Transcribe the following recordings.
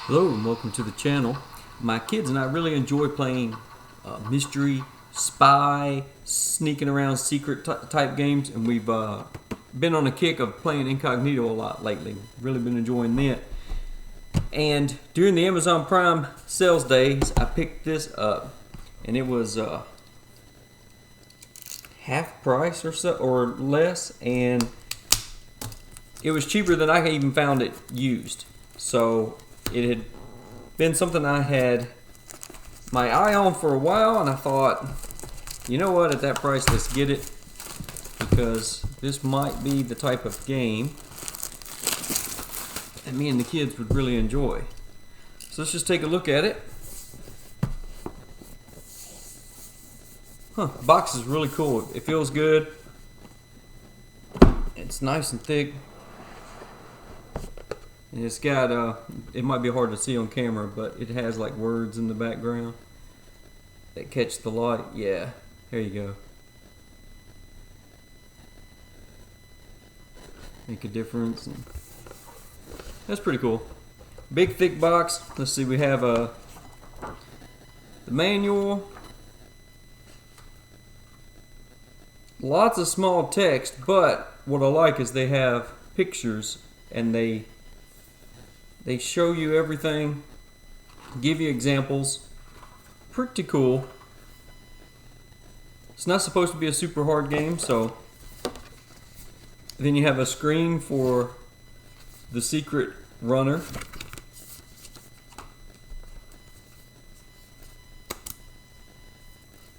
Hello and welcome to the channel. My kids and I really enjoy playing mystery, spy, sneaking around secret type games, and we've been on a kick of playing incognito a lot lately. Really been enjoying that. And during the Amazon Prime sales days, I picked this up, and it was half price or so or less, and it was cheaper than I even found it used. So it had been something I had my eye on for a while, and I thought, you know what, at that price, let's get it, because this might be the type of game that me and the kids would really enjoy. So let's just take a look at it. The box is really cool. It feels good. It's nice and thick. And it's got, it might be hard to see on camera, but it has like words in the background that catch the light. Yeah, there you go. Make a difference. And that's pretty cool. Big thick box. Let's see, we have the manual. Lots of small text, but what I like is they have pictures and they show you everything, give you examples. Pretty cool. It's not supposed to be a super hard game, so then you have a screen for the secret runner.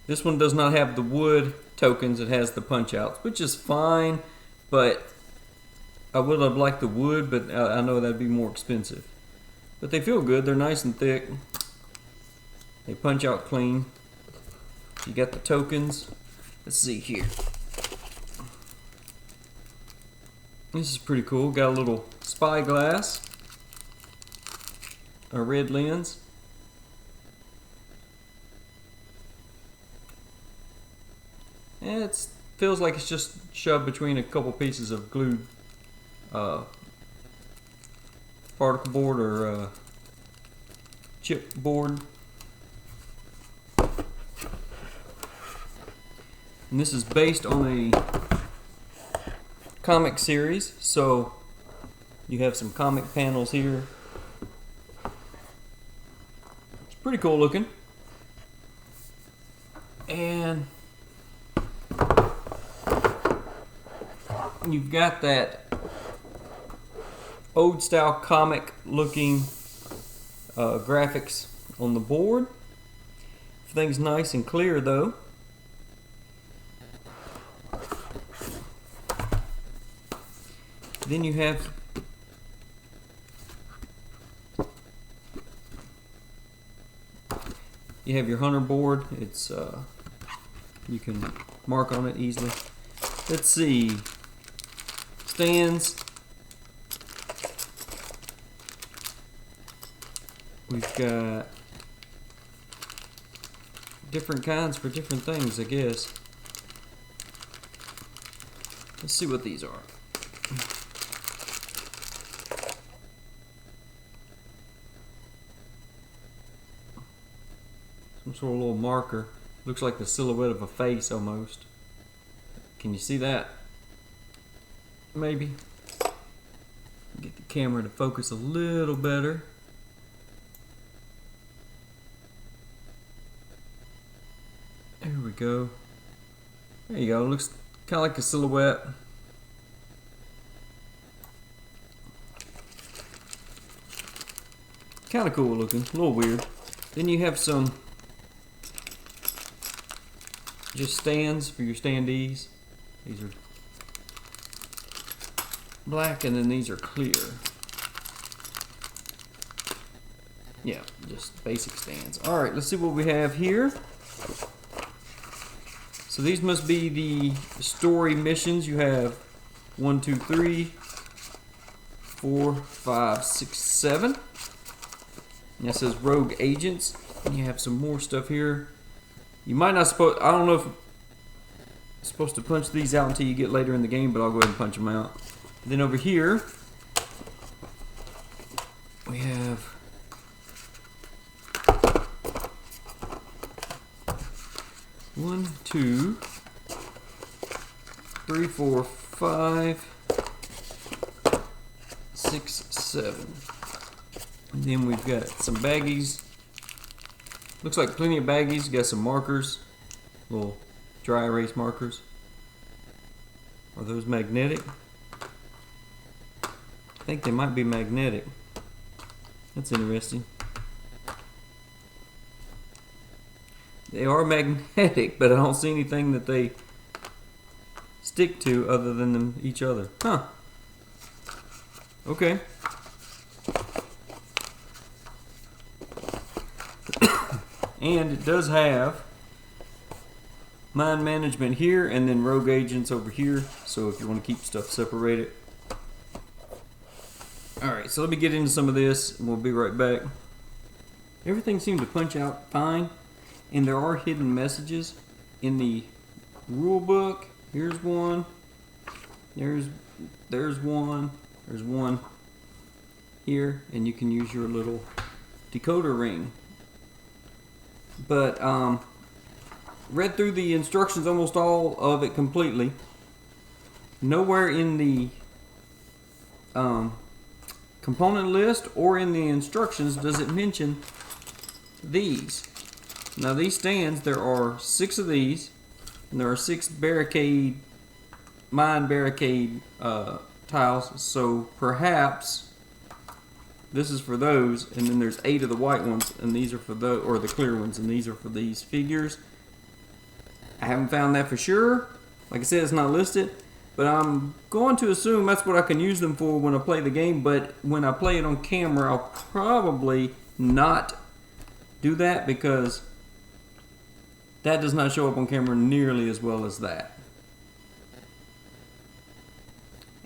This one does not have the wood tokens, it has the punch outs, which is fine, but I would have liked the wood, but I know that'd be more expensive. But they feel good, they're nice and thick. They punch out clean. You got the tokens. Let's see here. This is pretty cool. Got a little spyglass, a red lens. And it feels like it's just shoved between a couple pieces of glued particle board or chip board. And this is based on a comic series, so you have some comic panels here. It's pretty cool looking. And you've got that old style comic looking graphics on the board. Everything's nice and clear though. Then you have your hunter board. It's you can mark on it easily. Let's see. Stands. We've got different kinds for different things, I guess. Let's see what these are. Some sort of little marker. Looks like the silhouette of a face almost. Can you see that? Maybe. Get the camera to focus a little better. There we go. There you go. Looks kind of like a silhouette. Kind of cool looking. A little weird. Then you have some just stands for your standees. These are black and then these are clear. Yeah, just basic stands. Alright, let's see what we have here. So these must be the story missions. You have 1, 2, 3, 4, 5, 6, 7. And that says Rogue Agents. And you have some more stuff here. You might not supposed, I don't know if you're supposed to punch these out until you get later in the game, but I'll go ahead and punch them out. And then over here, we have 1, 2, 3, 4, 5, 6, 7. And then we've got some baggies. Looks like plenty of baggies. Got some markers, little dry erase markers. Are those magnetic? I think they might be magnetic. That's interesting. They are magnetic, but I don't see anything that they stick to other than them each other. Huh. Okay. And it does have mind management here and then rogue agents over here. So if you want to keep stuff separated. Alright, so let me get into some of this and we'll be right back. Everything seemed to punch out fine. And there are hidden messages in the rule book. Here's one. There's one. There's one here, and you can use your little decoder ring. But read through the instructions, almost all of it completely. Nowhere in the component list or in the instructions does it mention these. Now these stands, there are 6 of these, and there are 6 mine barricade tiles, so perhaps this is for those, and then there's 8 of the white ones, and these are for the, or the clear ones, and these are for these figures. I haven't found that for sure. Like I said, it's not listed, but I'm going to assume that's what I can use them for when I play the game, but when I play it on camera, I'll probably not do that because that does not show up on camera nearly as well as that.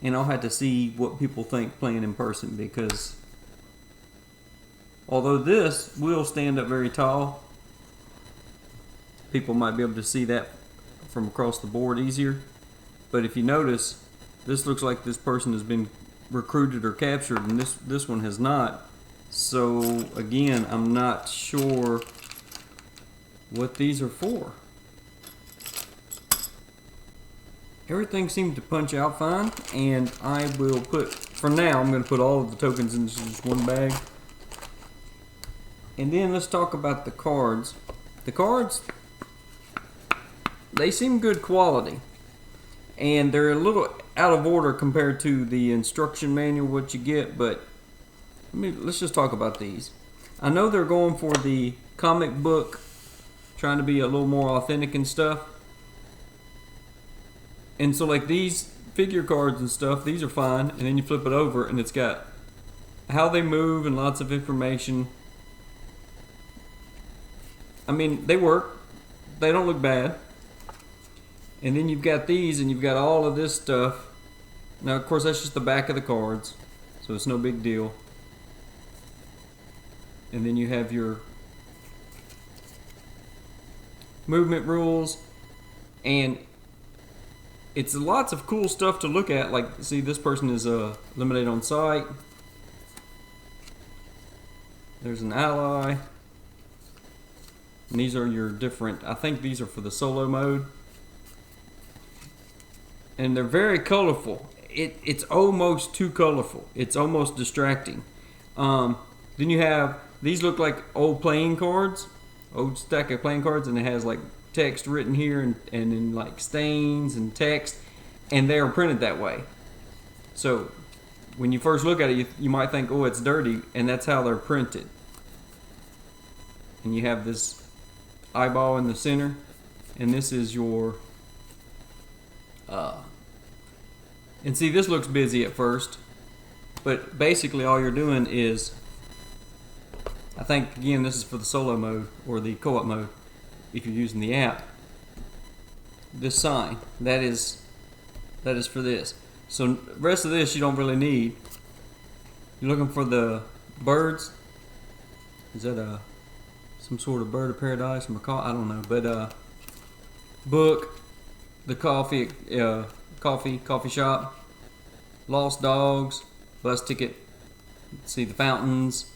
And I'll have to see what people think playing in person, because although this will stand up very tall, people might be able to see that from across the board easier. But if you notice, this looks like this person has been recruited or captured, and this one has not. So again, I'm not sure what these are for. Everything seemed to punch out fine, and I will put, for now, I'm going to put all of the tokens into just one bag. And then let's talk about the cards. The cards, they seem good quality, and they're a little out of order compared to the instruction manual, what you get, but let's just talk about these. I know they're going for the comic book, trying to be a little more authentic and stuff. And so like these figure cards and stuff, these are fine. And then you flip it over and it's got how they move and lots of information. I mean, they work. They don't look bad. And then you've got these and you've got all of this stuff. Now, of course, that's just the back of the cards, so it's no big deal. And then you have your movement rules, and it's lots of cool stuff to look at. Like, see, this person is eliminated on sight. There's an ally. And these are your different, I think these are for the solo mode. And they're very colorful. It's almost too colorful. It's almost distracting. Then you have, these look like old playing cards. Old stack of playing cards, and it has like text written here and in like stains and text, and they are printed that way. So when you first look at it, you might think, oh, it's dirty, and that's how they're printed. And you have this eyeball in the center, and this is your and see, this looks busy at first, but basically all you're doing is, I think again this is for the solo mode or the co-op mode if you're using the app. This sign, that is for this. So the rest of this you don't really need. You're looking for the birds. Is that some sort of bird of paradise, or macaw? I don't know, but book, the coffee shop, lost dogs, bus ticket. See the fountains,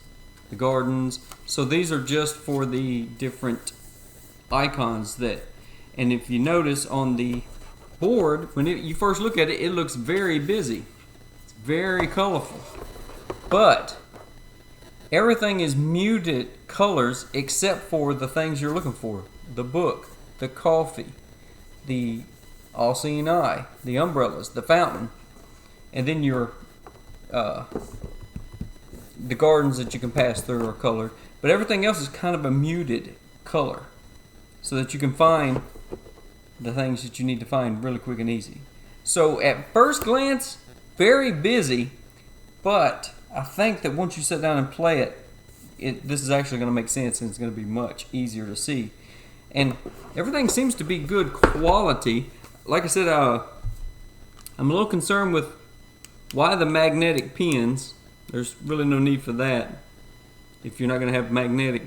the gardens. So these are just for the different icons that, And if you notice on the board, when you first look at it, it looks very busy. It's very colorful. But everything is muted colors except for the things you're looking for. The book, the coffee, the all-seeing eye, the umbrellas, the fountain, and then your the gardens that you can pass through are colored. But everything else is kind of a muted color so that you can find the things that you need to find really quick and easy. So at first glance, very busy, but I think that once you sit down and play it, this is actually going to make sense and it's going to be much easier to see. And everything seems to be good quality. Like I said, I'm a little concerned with why the magnetic pins. There's really no need for that. If you're not going to have magnetic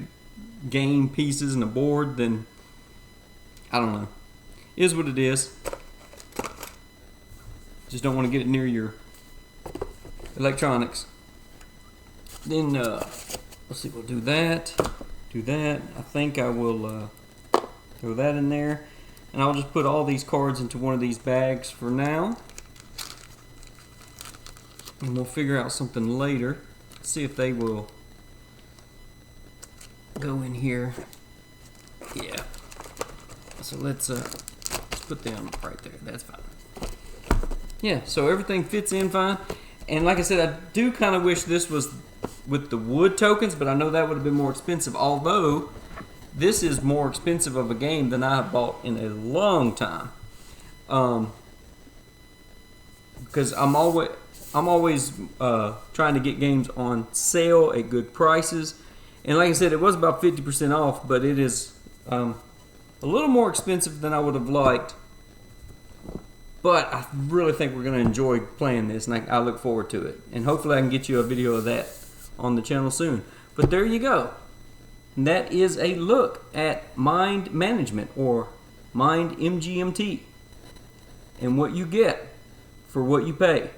game pieces in a board, then I don't know. It is what it is. Just don't want to get it near your electronics. Then let's see, we'll do that. Do that. I think I will throw that in there, and I'll just put all these cards into one of these bags for now. And we'll figure out something later. See if they will go in here. Yeah. So let's put them right there. That's fine. Yeah, so everything fits in fine. And like I said, I do kind of wish this was with the wood tokens, but I know that would have been more expensive. Although, this is more expensive of a game than I have bought in a long time. Because I'm always trying to get games on sale at good prices. And like I said, it was about 50% off, but it is a little more expensive than I would have liked. But I really think we're going to enjoy playing this, and I look forward to it. And hopefully I can get you a video of that on the channel soon. But there you go. And that is a look at Mind Management, or Mind MGMT, and what you get for what you pay.